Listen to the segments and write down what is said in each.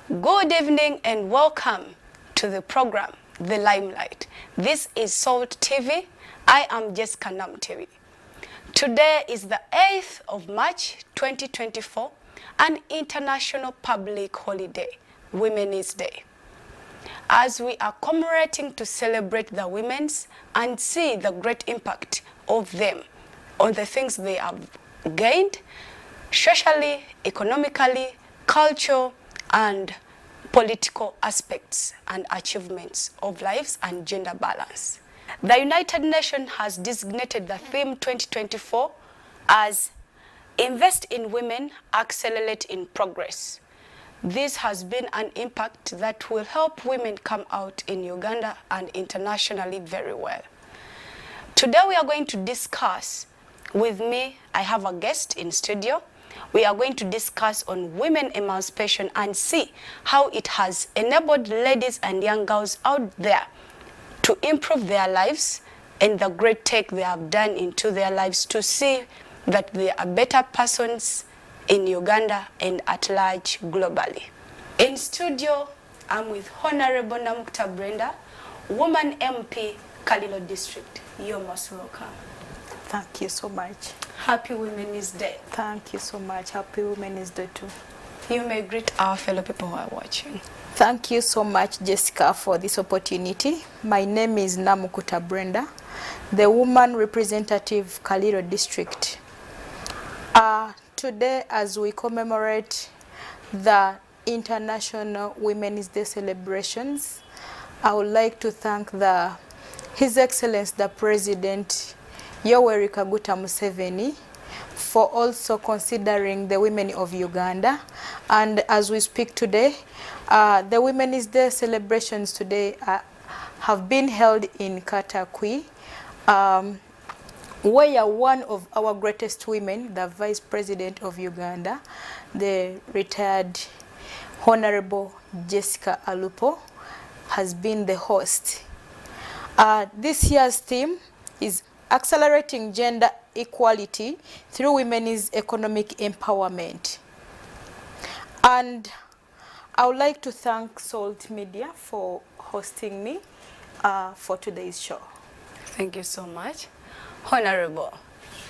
Good evening and welcome to the program, The Limelight. This is Salt TV. I am Jessica Namtewi. Today is the 8th of March 2024, an international public holiday, Women's Day. As we are commemorating to celebrate the women's and see the great impact of them on the things they have gained, socially, economically, cultural, and political aspects and achievements of lives and gender balance. The United Nations has designated the theme 2024 as Invest in Women, Accelerate in Progress. This has been an impact that will help women come out in Uganda and internationally very well. Today we are going to discuss, with me, I have a guest in studio. We are going to discuss on women emancipation and see how it has enabled ladies and young girls out there to improve their lives and the great take they have done into their lives to see that they are better persons in Uganda and at large globally. In studio, I'm with Honorable Namukta Brenda, Woman MP, Kalilo District. You're most welcome. Thank you so much. Happy Women's Day. Thank you so much. Happy Women's Day too. You may greet our fellow people who are watching. Thank you so much, Jessica, for this opportunity. My name is Namukta Brenda, the woman representative, Kaliro District. Today, as we commemorate the International Women's Day celebrations, I would like to thank His Excellency the President Yoweri Kaguta Museveni for also considering the women of Uganda. And as we speak today, the Women's Day celebrations today have been held in Katakwi, where one of our greatest women, the Vice President of Uganda, the retired Honorable Jessica Alupo, has been the host. This year's theme is Accelerating Gender Equality Through Women's Economic Empowerment. And I would like to thank Salt Media for hosting me for today's show. Thank you so much. Honorable,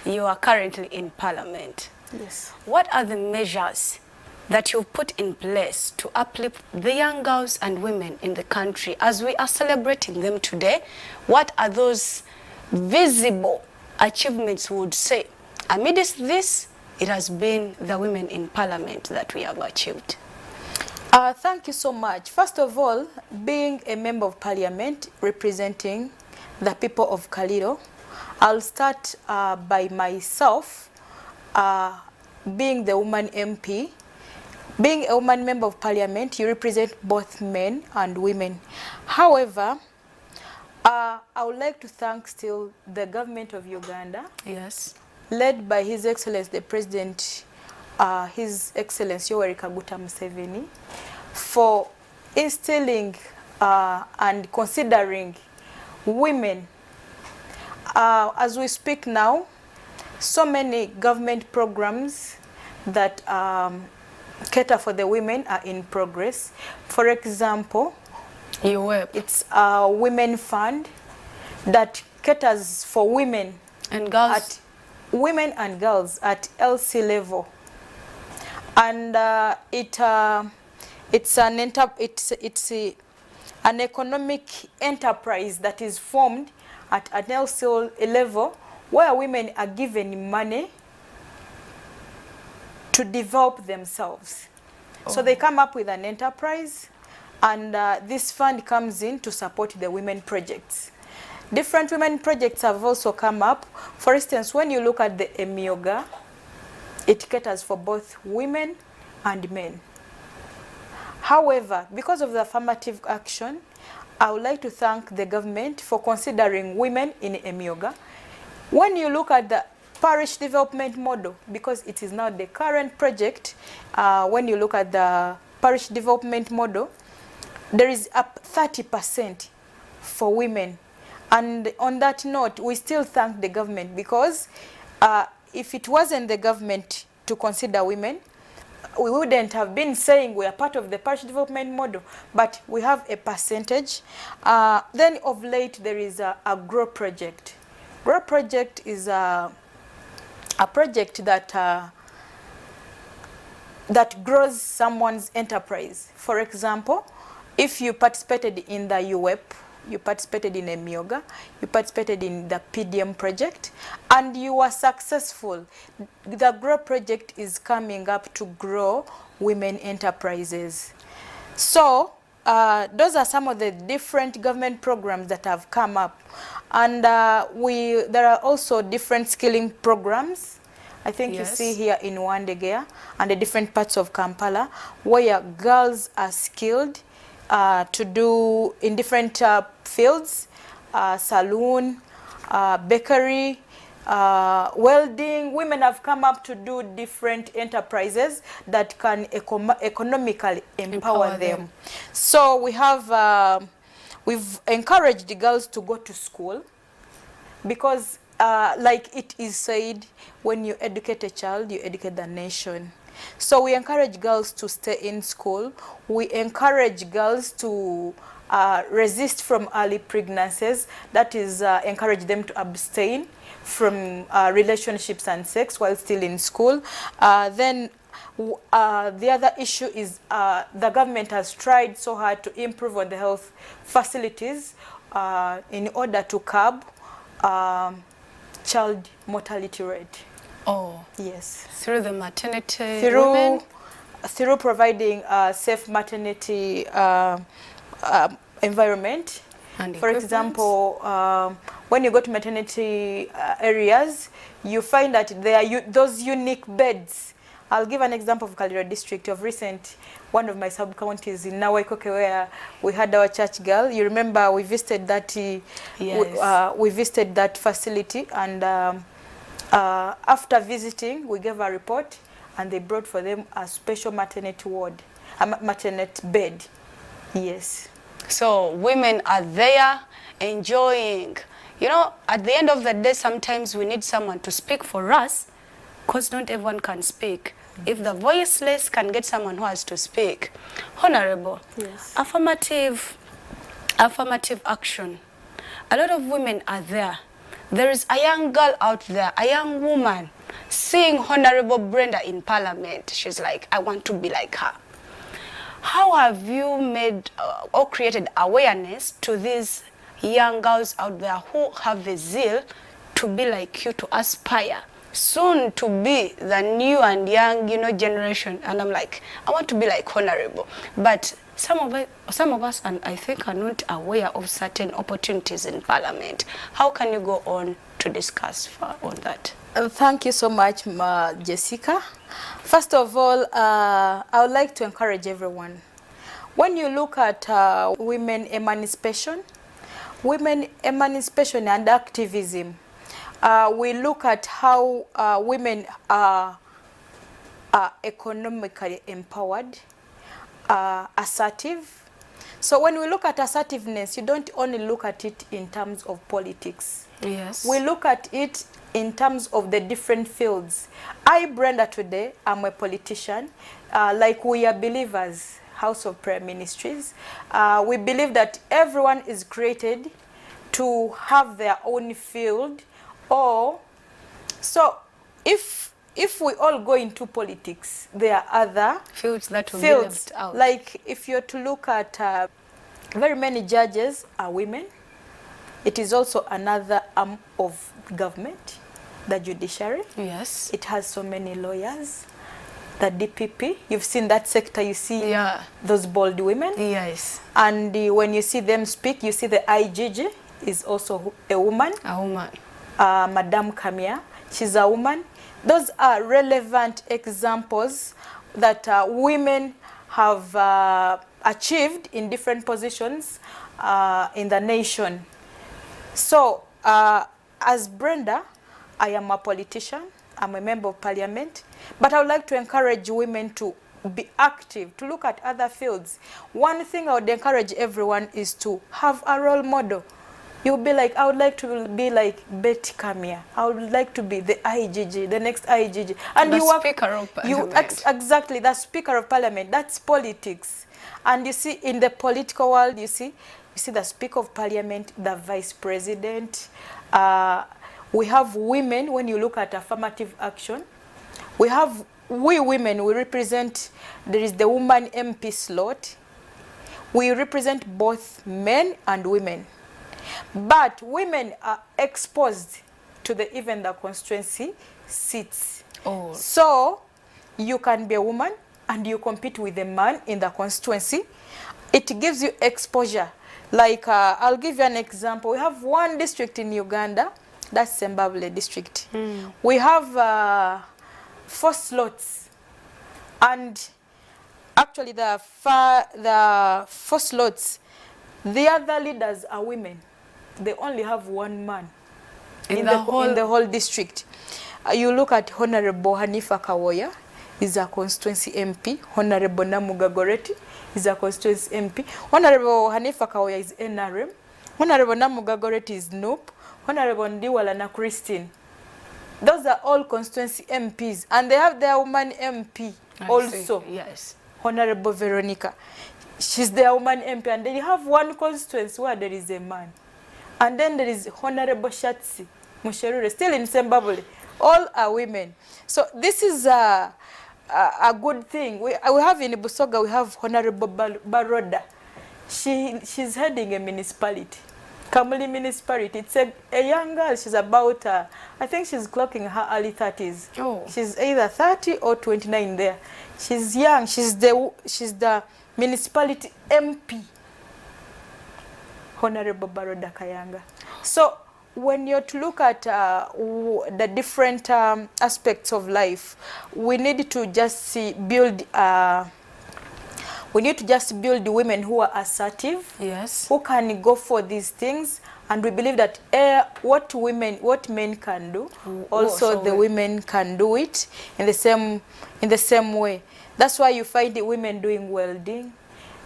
you are currently in Parliament. Yes. What are the measures that you've put in place to uplift the young girls and women in the country as we are celebrating them today? What are those visible achievements we would say? Amidst this, it has been the women in Parliament that we have achieved. Thank you so much. First of all, being a member of Parliament representing the people of Kaliro, I'll start by myself being the woman MP. Being a woman member of Parliament, you represent both men and women. However, I would like to thank still the government of Uganda. Yes. Led by His Excellency the President, His Excellency Yoweri Kaguta Museveni, for instilling and considering women. As we speak now, so many government programs that cater for the women are in progress. For example, it's a women fund that caters for women and girls, women and girls at LC level, and it's an economic enterprise that is formed at an LC level where women are given money to develop themselves. So they come up with an enterprise, and this fund comes in to support the women projects. Different women projects have also come up. For instance, when you look at the Emyoga, it caters for both women and men. However, because of the affirmative action, I would like to thank the government for considering women in Emyoga. When you look at the parish development model, because it is now the current project, when you look at the parish development model, there is up 30% for women. And on that note, we still thank the government, because if it wasn't the government to consider women, we wouldn't have been saying we are part of the parish development model, but we have a percentage. Then of late there is a GROW project. GROW project is a project that that grows someone's enterprise. For example, if you participated in the UWEP, you participated in EMIOGA, you participated in the PDM project, and you were successful, the GROW project is coming up to grow women enterprises. So those are some of the different government programs that have come up. And there are also different skilling programs. I think you see here in Wandegea and the different parts of Kampala where girls are skilled to do in different fields, saloon, bakery, welding. Women have come up to do different enterprises that can economically empower them. So we have, we've encouraged the girls to go to school because like it is said, when you educate a child, you educate the nation. So we encourage girls to stay in school. We encourage girls to resist from early pregnancies. That is, encourage them to abstain from relationships and sex while still in school. Then the other issue is the government has tried so hard to improve on the health facilities in order to curb child mortality rate. Oh. Yes. Through the maternity women? Through providing a safe maternity environment. And for example, when you go to maternity areas, you find that there are those unique beds. I'll give an example of Kalira district of recent, one of my sub-counties in Nawaikoke, where we had our church girl. You remember we visited that, we visited that facility, and after visiting, we gave a report, and they brought for them a special maternity ward, a maternity bed. Yes. So women are there enjoying. You know, at the end of the day, sometimes we need someone to speak for us, because not everyone can speak. If the voiceless can get someone who has to speak. Honorable, yes. Affirmative action. A lot of women are there. There is a young girl out there, a young woman, seeing Honorable Brenda in Parliament. She's like, I want to be like her. How have you made or created awareness to these young girls out there who have the zeal to be like you, to aspire soon to be the new and young, you know, generation? And I'm like, I want to be like Honorable. But some of us, and I think, are not aware of certain opportunities in Parliament. How can you go on to discuss on that? Thank you so much, Jessica. First of all, I would like to encourage everyone. When you look at women emancipation and activism, we look at how women are economically empowered, assertive. So when we look at assertiveness, you don't only look at it in terms of politics. Yes. We look at it in terms of the different fields. I, Brenda, today, I'm a politician. Like we are believers, House of Prayer Ministries. We believe that everyone is created to have their own field. Or, so if we all go into politics, there are other fields that will be left out. Like if you're to look at very many judges are women. It is also another arm of government, the judiciary. Yes. It has so many lawyers. The DPP, you've seen that sector, you see those bold women. Yes. And when you see them speak, you see the IGG is also a woman. A woman. Madame Kamia, she's a woman. Those are relevant examples that women have achieved in different positions in the nation. So, as Brenda, I am a politician, I'm a member of parliament, but I would like to encourage women to be active, to look at other fields. One thing I would encourage everyone is to have a role model. You'll be like, I would like to be like Betty Kamia. I would like to be the IGG, the next IGG. And the you work, Speaker of Parliament. Exactly, the Speaker of Parliament. That's politics. And you see, in the political world, you see the Speaker of Parliament, the Vice President. We have women, when you look at affirmative action, we women, we represent, there is the woman MP slot. We represent both men and women. But women are exposed to even the constituency seats. Oh. So you can be a woman and you compete with a man in the constituency. It gives you exposure. Like, I'll give you an example. We have one district in Uganda, that's Zimbabwe district. We have 4 slots. And actually the 4 slots, the other leaders are women. They only have 1 man in the whole district. You look at Honorable Hanifa Kawoya, is a constituency MP. Honorable Namuga Goreti is a constituency MP. Honorable Hanifa Kawoya is NRM. Honorable Namuga Goreti is NOP. Honorable Ndiwala na Christine. Those are all constituency MPs. And they have their woman MP also. Yes. Honorable Veronica. She's their woman MP. And then you have one constituency where there is a man. And then there is Honorable Shatsi Musherure, still in Zimbabwe. All are women. So this is a good thing. We have in Busoga, we have Honorable Baroda. She's heading a municipality, Kamuli municipality. It's a young girl. She's about, I think she's clocking her early 30s. Oh. She's either 30 or 29 there. She's young. She's the municipality MP. Honorable Baroda Kayanga. So when you're to look at the different aspects of life, we need to just build women who are assertive, yes, who can go for these things, and we believe that what men can do, also the women can do it in the same way. That's why you find the women doing welding.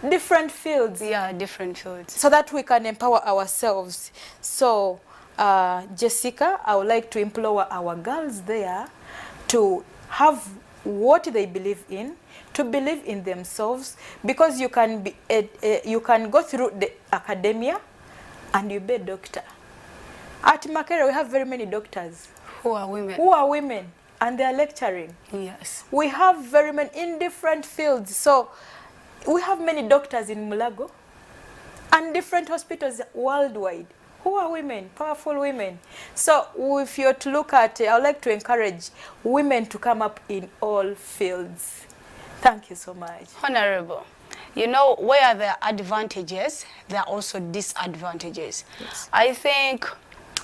Different fields. Yeah, different fields. So that we can empower ourselves. So, Jessica, I would like to implore our girls there to have what they believe in, to believe in themselves, because you can go through the academia and you be a doctor. At Makere, we have very many doctors who are women, and they are lecturing. Yes. We have very many in different fields. So we have many doctors in Mulago and different hospitals worldwide who are women, powerful women. So if you're to look at it, I would like to encourage women to come up in all fields. Thank you so much. Honorable, you know, where there are advantages, there are also disadvantages. Yes. I think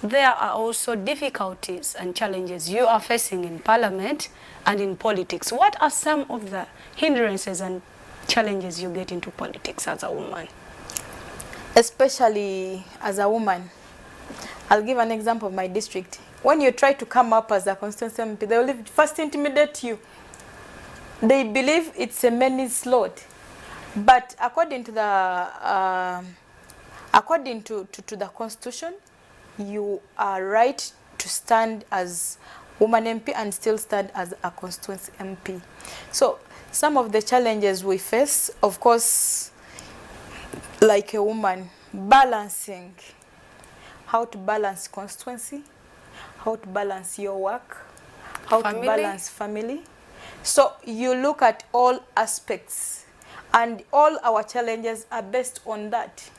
there are also difficulties and challenges you are facing in Parliament and in politics. What are some of the hindrances and challenges you get into politics as a woman? Especially as a woman. I'll give an example of my district. When you try to come up as a constituency MP, they will first intimidate you. They believe it's a many slot. But according to the Constitution, you are right to stand as woman MP and still stand as a constituency MP. So some of the challenges we face, of course, like a woman, balancing, how to balance constituency, how to balance your work, how to balance family. So you look at all aspects, and all our challenges are based on that.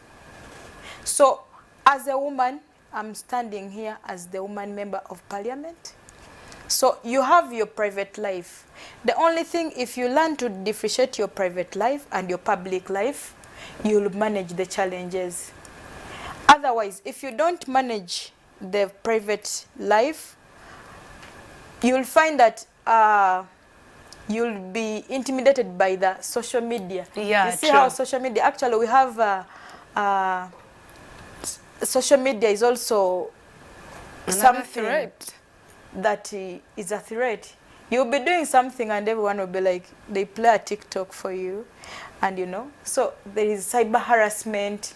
So as a woman, I'm standing here as the woman member of Parliament. So you have your private life. The only thing, if you learn to differentiate your private life and your public life, you'll manage the challenges. Otherwise, if you don't manage the private life, you'll find that you'll be intimidated by the social media. Yeah, you see true. How social media, actually we have social media is also another threat. That is a threat. You'll be doing something and everyone will be like, they play a TikTok for you, and you know. So there is cyber harassment.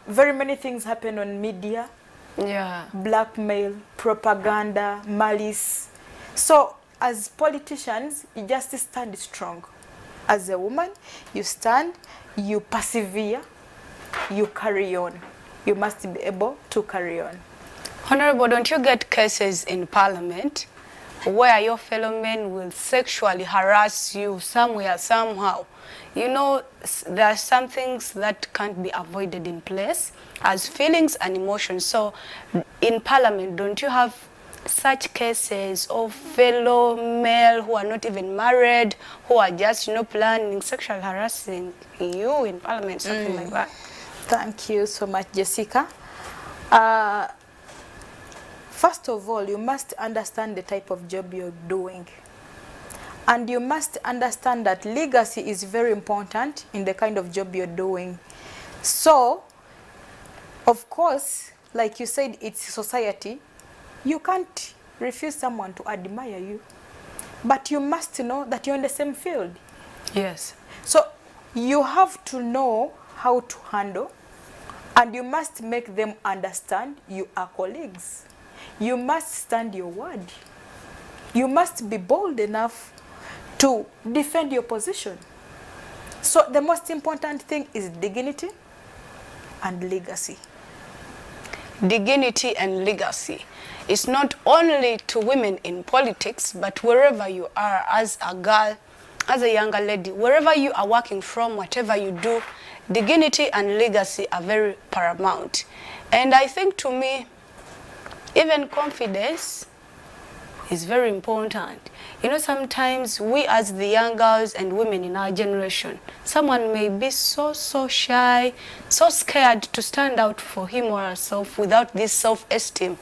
Very many things happen on media. Yeah. Blackmail, propaganda, malice. So as politicians, you just stand strong. As a woman, you stand, you persevere, you carry on. You must be able to carry on. Honorable, don't you get cases in Parliament where your fellow men will sexually harass you somewhere, somehow? You know, there are some things that can't be avoided in place as feelings and emotions. So in Parliament, don't you have such cases of fellow male who are not even married, who are just, you know, planning sexual harassing you in Parliament, something like that? Thank you so much, Jessica. First of all, you must understand the type of job you're doing. And you must understand that legacy is very important in the kind of job you're doing. So, of course, like you said, it's society. You can't refuse someone to admire you. But you must know that you're in the same field. Yes. So, you have to know how to handle, and you must make them understand you are colleagues. You must stand your word. You must be bold enough to defend your position. So the most important thing is dignity and legacy. Dignity and legacy. It's not only to women in politics, but wherever you are as a girl, as a younger lady, wherever you are working from, whatever you do, dignity and legacy are very paramount. And I think to me, even confidence is very important. You know, sometimes we as the young girls and women in our generation, someone may be so shy, so scared to stand out for him or herself without this self-esteem.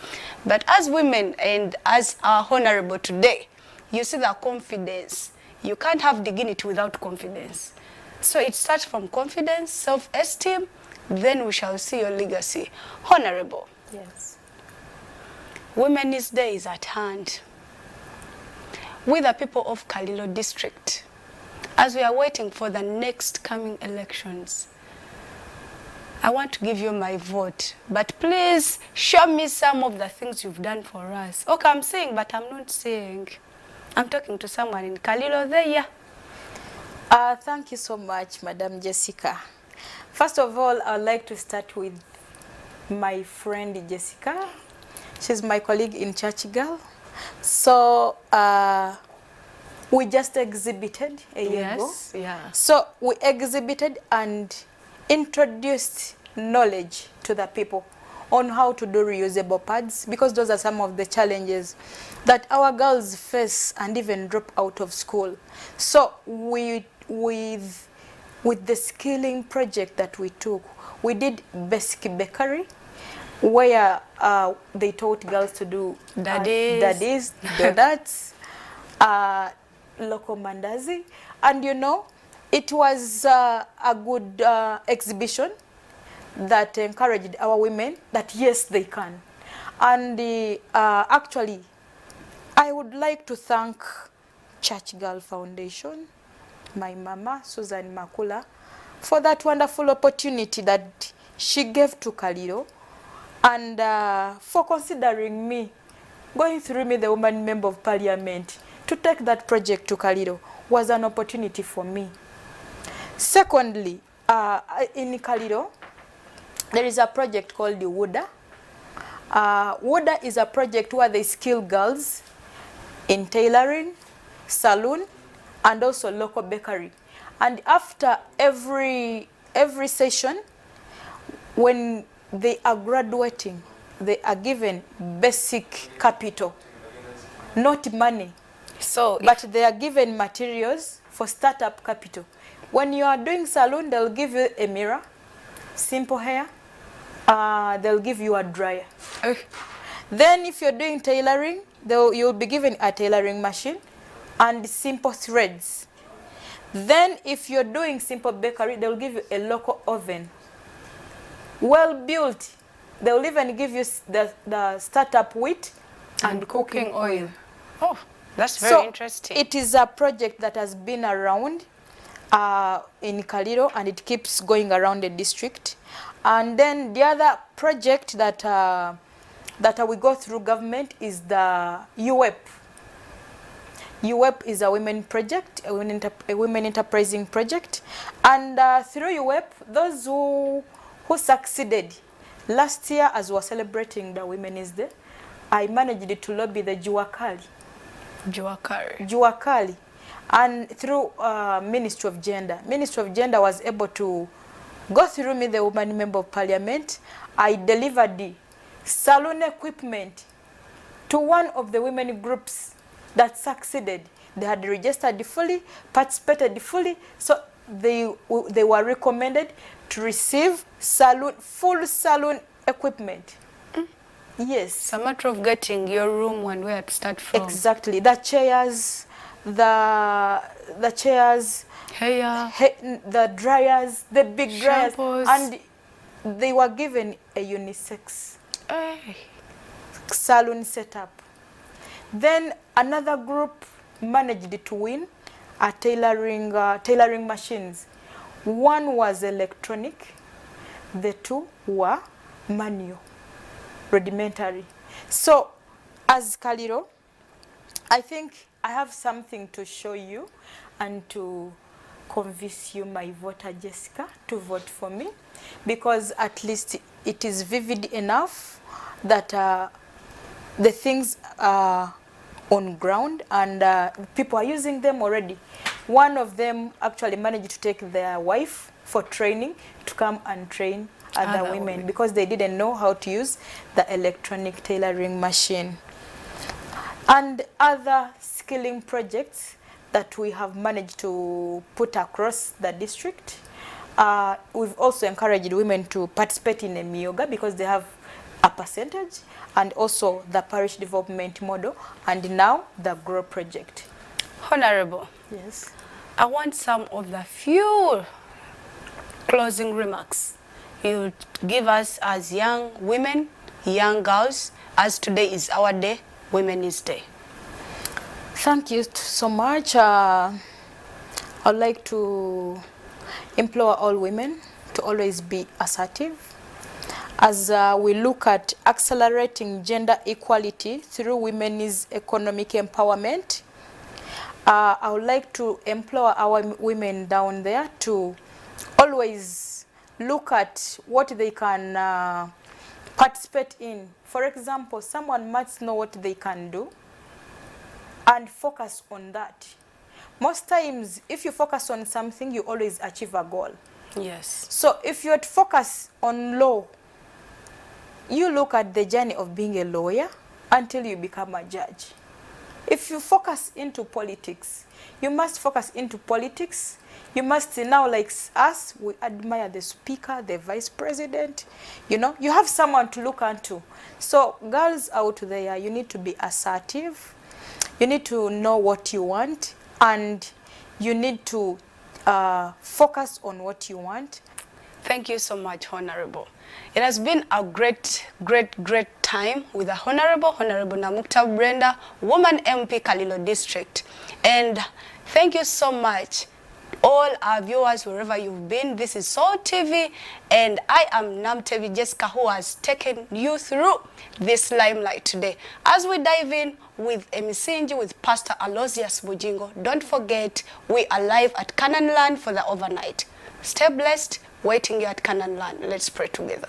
But as women and as our honorable today, you see the confidence. You can't have dignity without confidence. So it starts from confidence, self-esteem, then we shall see your legacy. Honorable. Yes. Women's Day is at hand. We the people of Kalilo district, as we are waiting for the next coming elections, I want to give you my vote, but please show me some of the things you've done for us. Okay, I'm saying, but I'm not saying. I'm talking to someone in Kalilo there. Thank you so much, Madam Jessica. First of all, I'd like to start with my friend Jessica. She's my colleague in Church Girl. So we just exhibited a year ago. Yeah. So we exhibited and introduced knowledge to the people on how to do reusable pads, because those are some of the challenges that our girls face and even drop out of school. So with the skilling project that we took, we did basic bakery, where they taught girls to do daddies, donuts, local mandazi, and you know, it was a good exhibition that encouraged our women that yes, they can. And actually, I would like to thank Church Girl Foundation, my mama, Susan Makula, for that wonderful opportunity that she gave to Kalilo, and for considering me, going through me, the woman member of parliament, to take that project to Kalilo was an opportunity for me. Secondly, in Kalilo, there is a project called the WUDA. WUDA is a project where they skill girls in tailoring, saloon, and also local bakery. And after every session, when they are graduating, they are given basic capital, not money. So, but they are given materials for startup capital. When you are doing salon, they'll give you a mirror, simple hair, they'll give you a dryer. Then if you're doing tailoring, you'll be given a tailoring machine and simple threads. Then if you're doing simple bakery, they'll give you a local oven, well built. They'll even give you the startup wheat and cooking oil. Oh, that's very interesting. It is a project that has been around, in Kaliro, and it keeps going around the district. And then the other project that we go through government is the UWEP. UWEP is a women project, a women enterprising project. And through UWEP, those who succeeded last year, as we were celebrating the Women's Day, I managed to lobby the Juakali. Juakali. And through Ministry of Gender. Ministry of Gender was able to go through me, the woman member of parliament. I delivered the salon equipment to one of the women groups that succeeded. They had registered fully, participated fully, so they were recommended to receive full salon equipment. Yes. It's a matter of getting your room and where to start from. Exactly. The chairs, the chairs, the dryers, the big dryers, and they were given a unisex salon setup. Then another group managed to win a tailoring machines. One was electronic, the two were manual, rudimentary. So as Kaliro, I think I have something to show you and to convince you, my voter Jessica, to vote for me, because at least it is vivid enough that the things are on ground and people are using them already. One of them actually managed to take their wife for training to come and train other women because they didn't know how to use the electronic tailoring machine. And other skilling projects that we have managed to put across the district. We've also encouraged women to participate in a Miyoga because they have a percentage, and also the parish development model, and now the Grow project. Honorable. Yes. I want some of the few closing remarks you give us as young women, young girls, as today is our day, Women's Day. Thank you so much. I'd like to implore all women to always be assertive. As we look at accelerating gender equality through women's economic empowerment, I would like to implore our women down there to always look at what they can participate in. For example, someone must know what they can do and focus on that. Most times, if you focus on something, you always achieve a goal. Yes. So if you focus on law, you look at the journey of being a lawyer until you become a judge. If you focus into politics, you must focus into politics. You must now, like us, we admire the speaker, the vice president. You know, you have someone to look unto. So girls out there, you need to be assertive. You need to know what you want, and you need to focus on what you want. Thank you so much, Honorable. It has been a great time with the Honorable Namukta Brenda, Woman MP Kalilo District. And thank you so much, all our viewers, wherever you've been. This is Soul TV, and I am Namtevi Jessica, who has taken you through this limelight today. As we dive in with Emisinji, with Pastor Aloysius Bujingo, don't forget, we are live at Canaan Land for the overnight. Stay blessed, waiting you at Canaan Land. Let's pray together.